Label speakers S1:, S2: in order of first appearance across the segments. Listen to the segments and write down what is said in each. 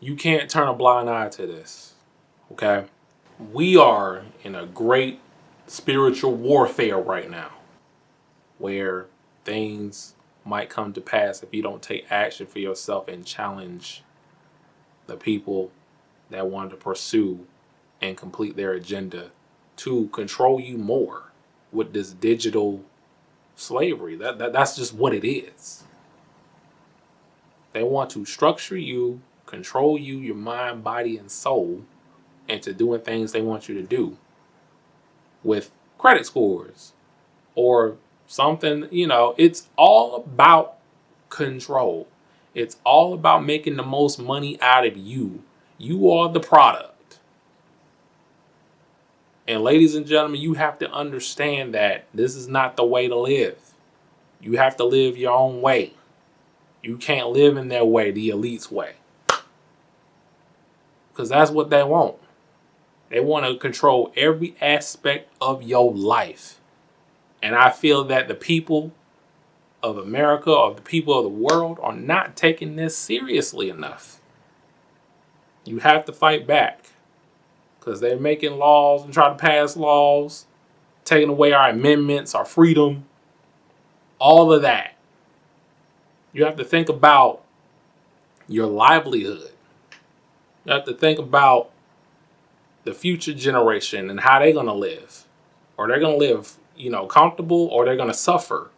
S1: You can't turn a blind eye to this, okay? We are in a great spiritual warfare right now where things might come to pass if you don't take action for yourself and challenge the people that want to pursue and complete their agenda to control you more with this digital slavery. That's just what it is. They want to structure you, control you, your mind, body, and soul, into doing things they want you to do with credit scores or something. It's all about control. It's all about making the most money out of you. You are the product. And ladies and gentlemen, you have to understand that this is not the way to live. You have to live your own way. You can't live in their way, the elite's way. Because that's what they want. They want to control every aspect of your life. And I feel that the people of America or the people of the world are not taking this seriously enough. You have to fight back. Because they're making laws and trying to pass laws, taking away our amendments, our freedom, all of that. You have to think about your livelihood. You have to think about the future generation and how they're going to live. Or they're going to live, comfortable, or they're going to suffer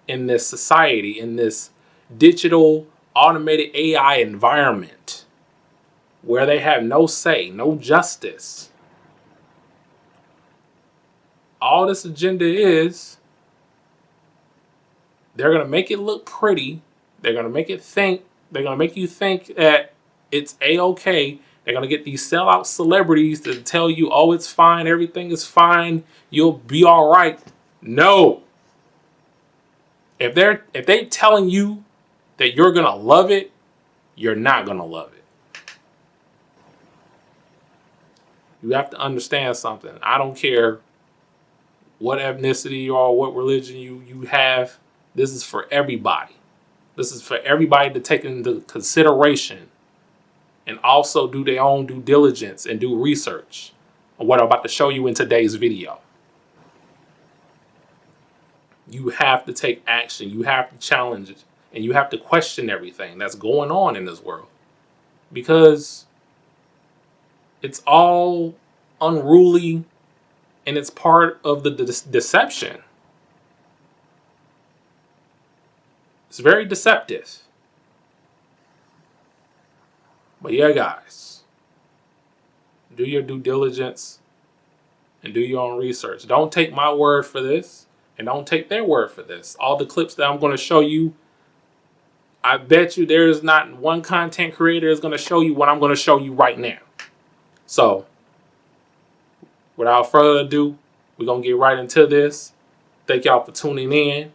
S1: in this society, in this digital, automated AI environment where they have no say, no justice. All this agenda is, they're going to make it look pretty. They're going to make you think that it's A-okay. They're going to get these sellout celebrities to tell you, oh, it's fine, everything is fine, you'll be all right. No. If they telling you that you're going to love it, you're not going to love it. You have to understand something. I don't care what ethnicity you are, what religion you have. This is for everybody. This is for everybody to take into consideration and also do their own due diligence and do research on what I'm about to show you in today's video. You have to take action. You have to challenge it. And you have to question everything that's going on in this world. Because it's all unruly and it's part of the deception. It's very deceptive. But yeah, guys, do your due diligence and do your own research. Don't take my word for this and don't take their word for this. All the clips that I'm going to show you, I bet you there is not one content creator is going to show you what I'm going to show you right now. So, without further ado, we're going to get right into this. Thank y'all for tuning in.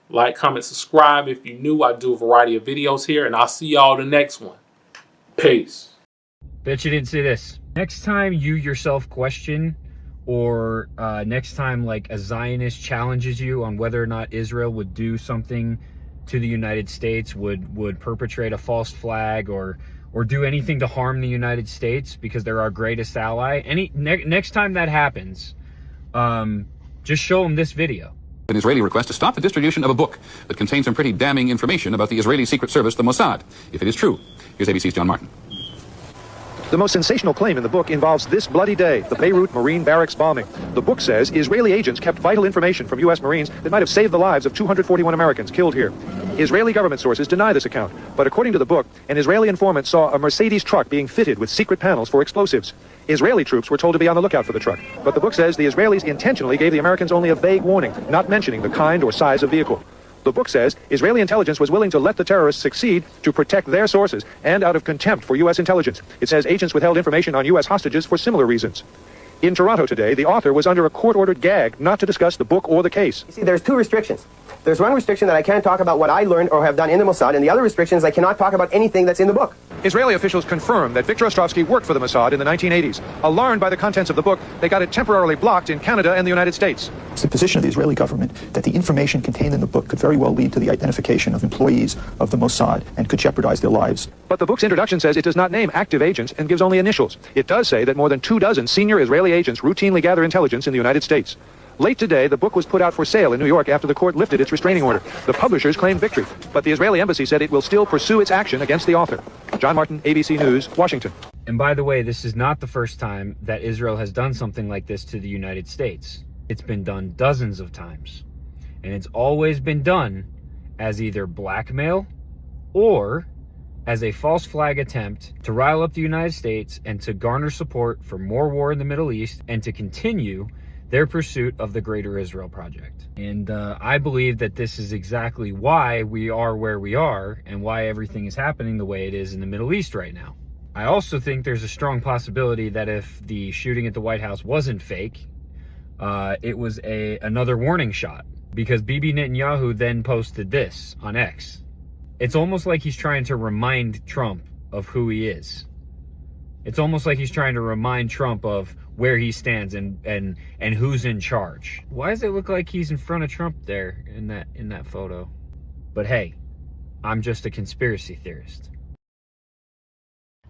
S1: Like, comment, subscribe if you're new. I do a variety of videos here, and I'll see y'all in the next one. Peace.
S2: Bet you didn't see this. Next time you yourself question, or next time like a Zionist challenges you on whether or not Israel would do something to the United States, would perpetrate a false flag, or do anything to harm the United States because they're our greatest ally. Next time that happens, just show them this video.
S3: An Israeli request to stop the distribution of a book that contains some pretty damning information about the Israeli Secret Service, the Mossad, if it is true. Here's ABC's John Martin.
S4: The most sensational claim in the book involves this bloody day, the Beirut Marine Barracks bombing. The book says Israeli agents kept vital information from U.S. Marines that might have saved the lives of 241 Americans killed here. Israeli government sources deny this account, but according to the book, an Israeli informant saw a Mercedes truck being fitted with secret panels for explosives. Israeli troops were told to be on the lookout for the truck, but the book says the Israelis intentionally gave the Americans only a vague warning, not mentioning the kind or size of vehicle. The book says Israeli intelligence was willing to let the terrorists succeed to protect their sources and out of contempt for U.S. intelligence. It says agents withheld information on U.S. hostages for similar reasons. In Toronto today, the author was under a court-ordered gag not to discuss the book or the case.
S5: You see, there's two restrictions. There's one restriction that I can't talk about what I learned or have done in the Mossad, and the other restriction is I cannot talk about anything that's in the book.
S4: Israeli officials confirm that Viktor Ostrovsky worked for the Mossad in the 1980s. Alarmed by the contents of the book, they got it temporarily blocked in Canada and the United States.
S6: It's the position of the Israeli government that the information contained in the book could very well lead to the identification of employees of the Mossad and could jeopardize their lives.
S4: But the book's introduction says it does not name active agents and gives only initials. It does say that more than 24 senior Israeli agents routinely gather intelligence in the United States. Late today, the book was put out for sale in New York after the court lifted its restraining order. The publishers claimed victory, but the Israeli embassy said it will still pursue its action against the author. John Martin, ABC News, Washington.
S2: And by the way, this is not the first time that Israel has done something like this to the United States. It's been done dozens of times. And it's always been done as either blackmail or as a false flag attempt to rile up the United States and to garner support for more war in the Middle East and to continue their pursuit of the Greater Israel Project. And I believe that this is exactly why we are where we are and why everything is happening the way it is in the Middle East right now. I also think there's a strong possibility that if the shooting at the White House wasn't fake, it was another warning shot, because Bibi Netanyahu then posted this on X. It's almost like he's trying to remind Trump of who he is. It's almost like he's trying to remind Trump of where he stands and who's in charge. Why does it look like he's in front of Trump there in that photo? But hey, I'm just a conspiracy theorist.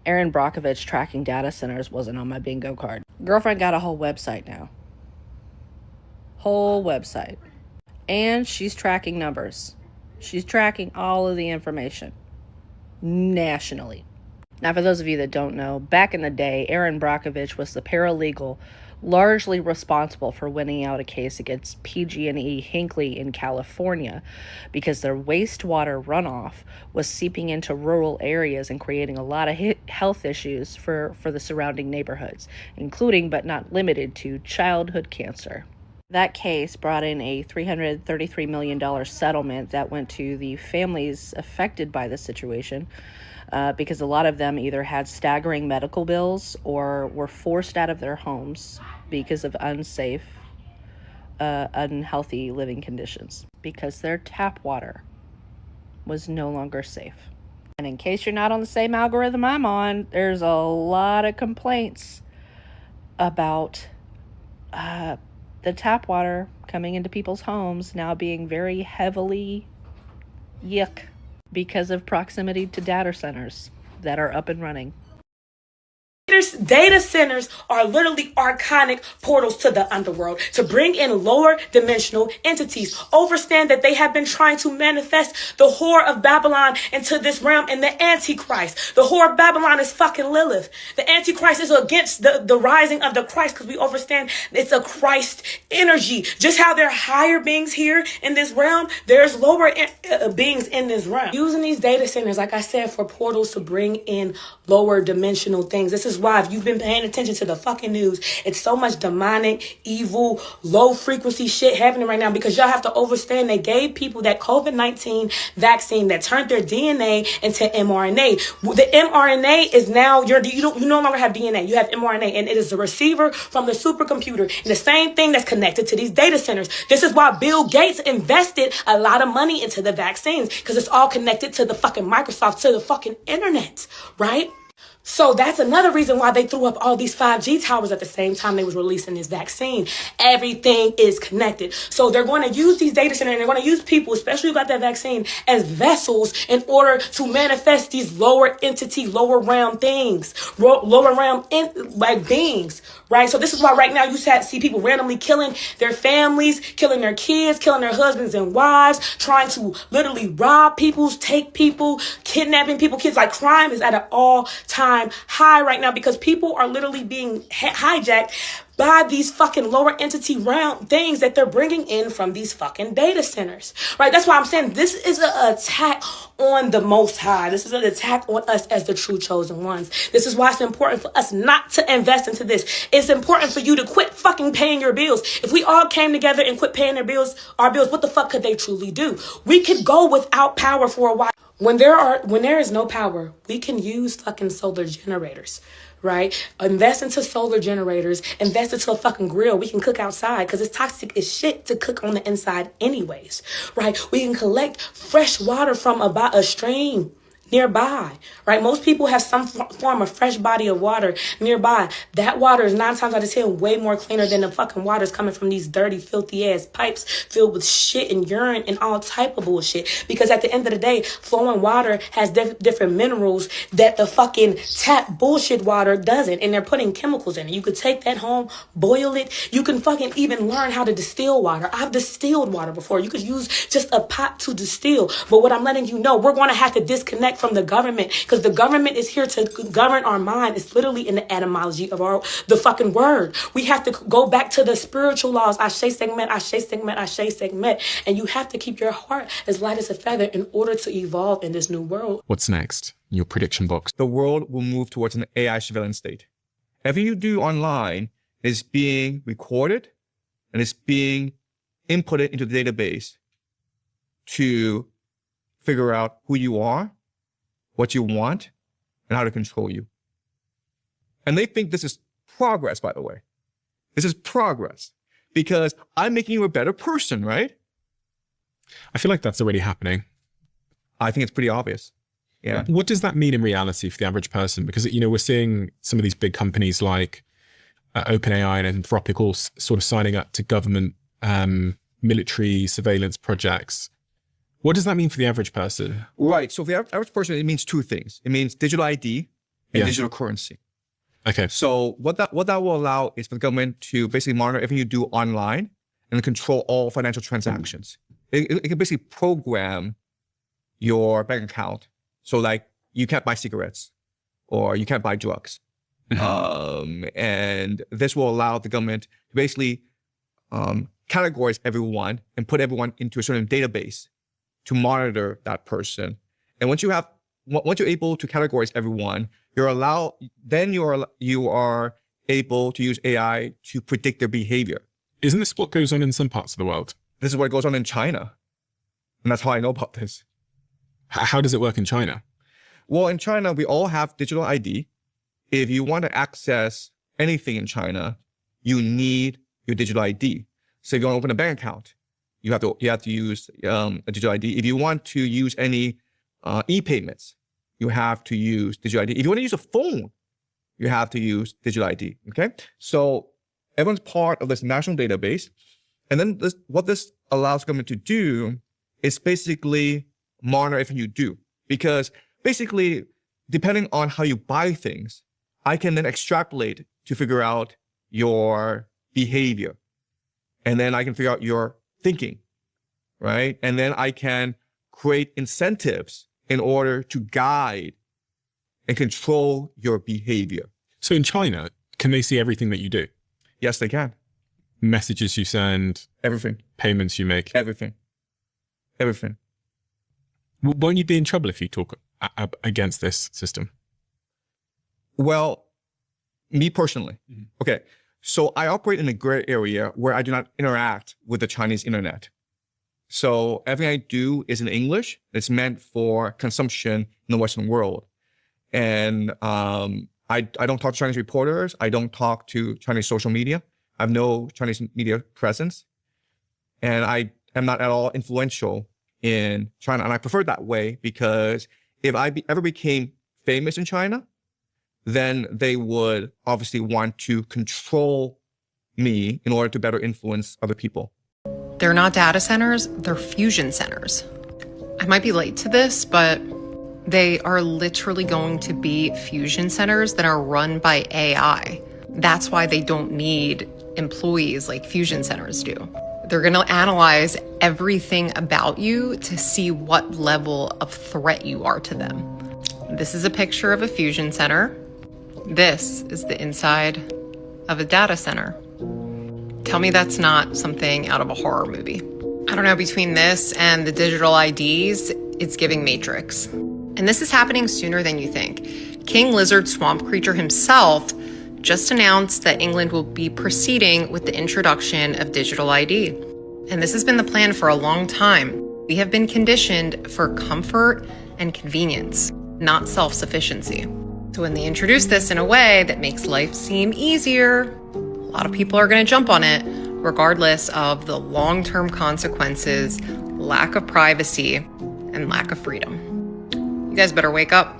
S7: Aaron Brockovich tracking data centers wasn't on my bingo card. Girlfriend got a whole website now. Whole website. And she's tracking numbers. She's tracking all of the information nationally. Now, for those of you that don't know, back in the day, Aaron Brockovich was the paralegal largely responsible for winning out a case against PG&E Hinckley in California because their wastewater runoff was seeping into rural areas and creating a lot of health issues for the surrounding neighborhoods, including but not limited to childhood cancer. That case brought in a $333 million settlement that went to the families affected by the situation because a lot of them either had staggering medical bills or were forced out of their homes because of unsafe, unhealthy living conditions because their tap water was no longer safe. And in case you're not on the same algorithm I'm on, there's a lot of complaints about the tap water coming into people's homes now being very heavily yuck because of proximity to data centers that are up and running.
S8: Data centers are literally archonic portals to the underworld to bring in lower dimensional entities. Understand that they have been trying to manifest the whore of Babylon into this realm and the Antichrist. The whore of Babylon is fucking Lilith. The Antichrist is against the rising of the Christ because we understand it's a Christ energy. Just how there are higher beings here in this realm, there's lower beings in this realm. Using these data centers, like I said, for portals to bring in lower dimensional things. This is why, if you've been paying attention to the fucking news, it's so much demonic, evil, low frequency shit happening right now because y'all have to understand they gave people that COVID-19 vaccine that turned their DNA into mRNA. The mRNA is now, you no longer have DNA, you have mRNA, and it is the receiver from the supercomputer. And the same thing that's connected to these data centers. This is why Bill Gates invested a lot of money into the vaccines because it's all connected to the fucking Microsoft, to the fucking internet, right? So that's another reason why they threw up all these 5G towers at the same time they was releasing this vaccine. Everything is connected. So they're going to use these data centers and they're going to use people, especially who got that vaccine, as vessels in order to manifest these lower entity, lower realm things, lower realm beings, right? So this is why right now you see people randomly killing their families, killing their kids, killing their husbands and wives, trying to literally rob people, take people, kidnapping people, kids. Like, crime is at an all-time high right now because people are literally being hijacked by these fucking lower entity realm things that they're bringing in from these fucking data centers, right? That's why I'm saying this is an attack on the Most High. This is an attack on us as the true chosen ones. This is why it's important for us not to invest into this. It's important for you to quit fucking paying your bills. If we all came together and quit paying our bills, what the fuck could they truly do? We could go without power for a while. When there is no power, we can use fucking solar generators, right? Invest into solar generators, invest into a fucking grill. We can cook outside because it's toxic as shit to cook on the inside anyways, right? We can collect fresh water from a stream nearby, right? Most people have some form of fresh body of water nearby. That water is 9 times out of 10 way more cleaner than the fucking waters coming from these dirty, filthy ass pipes filled with shit and urine and all type of bullshit. Because at the end of the day, flowing water has different minerals that the fucking tap bullshit water doesn't. And they're putting chemicals in it. You could take that home, boil it. You can fucking even learn how to distill water. I've distilled water before. You could use just a pot to distill. But what I'm letting you know, we're going to have to disconnect from the government, because the government is here to govern our mind. It's literally in the etymology of the fucking word. We have to go back to the spiritual laws. Ashe segment, ashe segment, ashe segment. And you have to keep your heart as light as a feather in order to evolve in this new world.
S9: What's next? Your prediction box.
S10: The world will move towards an AI surveillance state. Everything you do online is being recorded and it's being inputted into the database to figure out who you are, what you want, and how to control you. And they think this is progress, by the way. This is progress because I'm making you a better person, right?
S9: I feel like that's already happening.
S10: I think it's pretty obvious. Yeah.
S9: What does that mean in reality for the average person? Because, you know, we're seeing some of these big companies like OpenAI and Anthropic all sort of signing up to government military surveillance projects. What does that mean for the average person?
S10: Right. So for the average person, it means two things. It means digital ID and digital currency.
S9: Okay.
S10: So what that will allow is for the government to basically monitor everything you do online and control all financial transactions. It can basically program your bank account. So like you can't buy cigarettes or you can't buy drugs. And this will allow the government to basically categorize everyone and put everyone into a certain database to monitor that person. And once you're able to categorize everyone, you are able to use AI to predict their behavior.
S9: Isn't this what goes on in some parts of the world?
S10: This is what goes on in China. And that's how I know about this.
S9: How does it work in China?
S10: Well, in China, we all have digital ID. If you want to access anything in China, you need your digital ID. So if you want to open a bank account, you have to use a digital ID. If you want to use any e-payments, you have to use digital ID. If you want to use a phone, you have to use digital ID. Okay, so everyone's part of this national database, and then what this allows government to do is basically monitor everything you do, because basically, depending on how you buy things, I can then extrapolate to figure out your behavior, and then I can figure out your thinking, right? And then I can create incentives in order to guide and control your behavior.
S9: So in China, can they see everything that you do?
S10: Yes, they can.
S9: Messages you send.
S10: Everything.
S9: Payments you make.
S10: Everything. Everything.
S9: Won't you be in trouble if you talk against this system?
S10: Well, me personally. Okay. So I operate in a gray area where I do not interact with the Chinese internet. So everything I do is in English. It's meant for consumption in the Western world. And I don't talk to Chinese reporters. I don't talk to Chinese social media. I have no Chinese media presence. And I am not at all influential in China. And I prefer that way because if I ever became famous in China, then they would obviously want to control me in order to better influence other people.
S11: They're not data centers, they're fusion centers. I might be late to this, but they are literally going to be fusion centers that are run by AI. That's why they don't need employees like fusion centers do. They're gonna analyze everything about you to see what level of threat you are to them. This is a picture of a fusion center. This is the inside of a data center. Tell me that's not something out of a horror movie. I don't know, between this and the digital IDs, it's giving Matrix. And this is happening sooner than you think. King Lizard Swamp Creature himself just announced that England will be proceeding with the introduction of digital ID. And this has been the plan for a long time. We have been conditioned for comfort and convenience, not self-sufficiency. So when they introduce this in a way that makes life seem easier, a lot of people are going to jump on it, regardless of the long-term consequences, lack of privacy, and lack of freedom. You guys better wake up.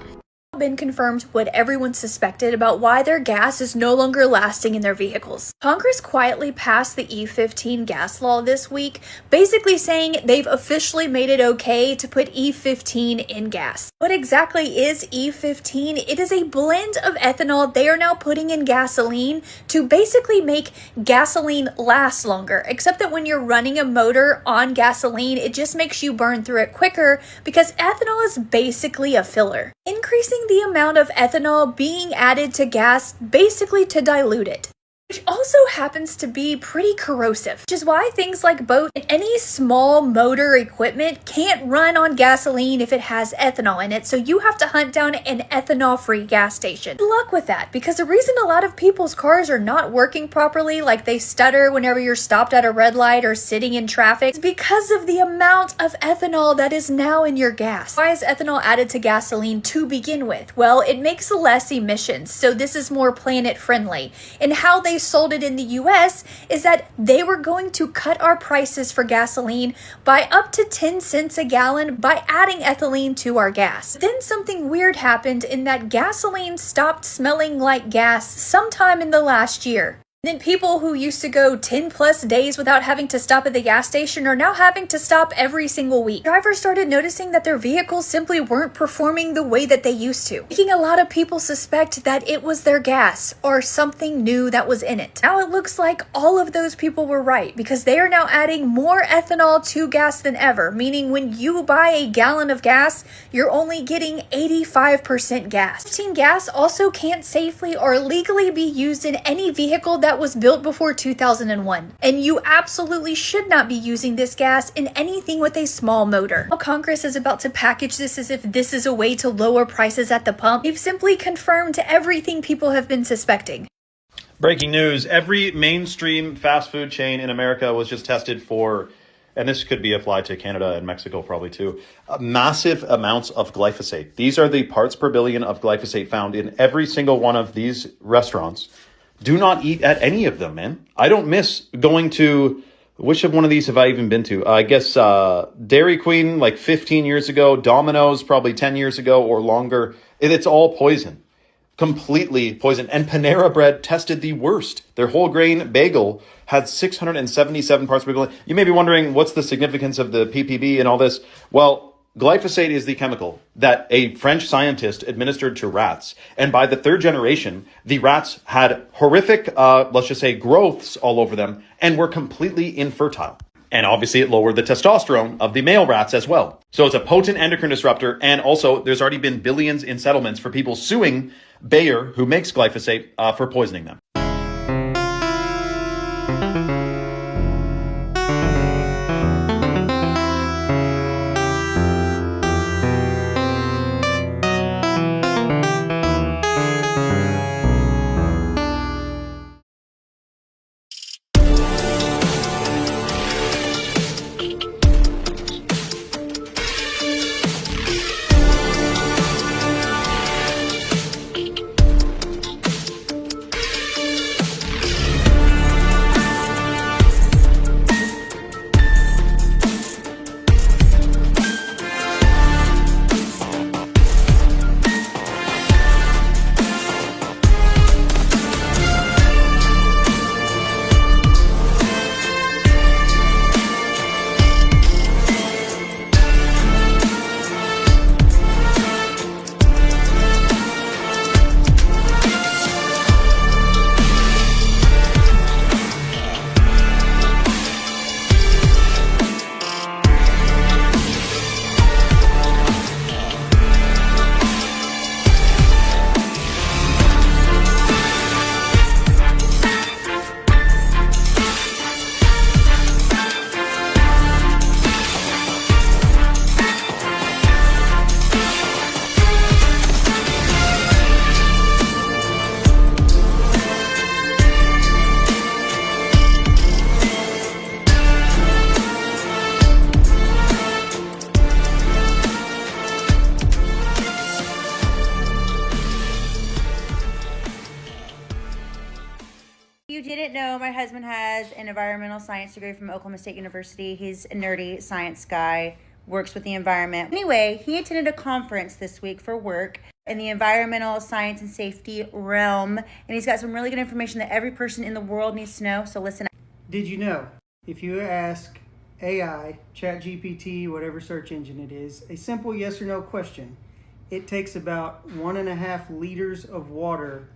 S12: Been confirmed what everyone suspected about why their gas is no longer lasting in their vehicles. Congress quietly passed the E15 gas law this week, basically saying they've officially made it okay to put E15 in gas. What exactly is E15? It is a blend of ethanol they are now putting in gasoline to basically make gasoline last longer, except that when you're running a motor on gasoline, it just makes you burn through it quicker because ethanol is basically a filler, increasing the amount of ethanol being added to gas basically to dilute it, which also happens to be pretty corrosive, which is why things like boats and any small motor equipment can't run on gasoline if it has ethanol in it, so you have to hunt down an ethanol-free gas station. Good luck with that, because the reason a lot of people's cars are not working properly, like they stutter whenever you're stopped at a red light or sitting in traffic, is because of the amount of ethanol that is now in your gas. Why is ethanol added to gasoline to begin with? Well, it makes less emissions, so this is more planet-friendly. And how they sold it in the US is that they were going to cut our prices for gasoline by up to 10 cents a gallon by adding ethylene to our gas. Then something weird happened in that gasoline stopped smelling like gas sometime in the last year. Then people who used to go 10 plus days without having to stop at the gas station are now having to stop every single week. Drivers started noticing that their vehicles simply weren't performing the way that they used to, making a lot of people suspect that it was their gas or something new that was in it. Now it looks like all of those people were right, because they are now adding more ethanol to gas than ever, meaning when you buy a gallon of gas, you're only getting 85% gas. 15 gas also can't safely or legally be used in any vehicle that was built before 2001, and you absolutely should not be using this gas in anything with a small motor. While Congress is about to package this as if this is a way to lower prices at the pump, they've simply confirmed everything people have been suspecting.
S13: Breaking news, every mainstream fast food chain in America was just tested for, and this could be applied to Canada and Mexico probably too, massive amounts of glyphosate. These are the parts per billion of glyphosate found in every single one of these restaurants. Do not eat at any of them, man. I don't miss going to, which of one of these have I even been to? I guess Dairy Queen like 15 years ago, Domino's probably 10 years ago or longer. It's all poison. Completely poison. And Panera Bread tested the worst. Their whole grain bagel had 677 parts per billion. You may be wondering, what's the significance of the PPB and all this? Well, glyphosate is the chemical that a French scientist administered to rats. And by the third generation, the rats had horrific, let's just say, growths all over them and were completely infertile. And obviously it lowered the testosterone of the male rats as well. So it's a potent endocrine disruptor. And also there's already been billions in settlements for people suing Bayer, who makes glyphosate, for poisoning them.
S14: You didn't know my husband has an environmental science degree from Oklahoma State University. He's a nerdy science guy. works with the environment. Anyway, he attended a conference this week for work in the environmental science and safety realm, and he's got some really good information that every person in the world needs to know, so listen.
S15: Did you know, if you ask AI, ChatGPT, whatever search engine it is, a simple yes or no question, it takes about 1.5 liters of water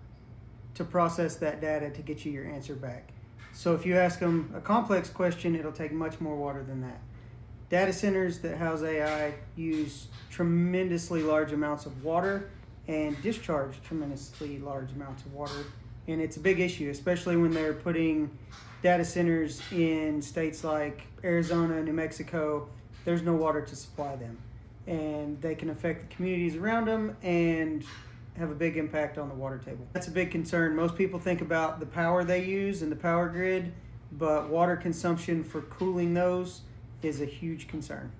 S15: to process that data to get you your answer back. So if you ask them a complex question, it'll take much more water than that. Data centers that house AI use tremendously large amounts of water and discharge tremendously large amounts of water. And it's a big issue, especially when they're putting data centers in states like Arizona, New Mexico. There's no water to supply them. And they can affect the communities around them and have a big impact on the water table. That's a big concern. Most people think about the power they use and the power grid, but water consumption for cooling those is a huge concern.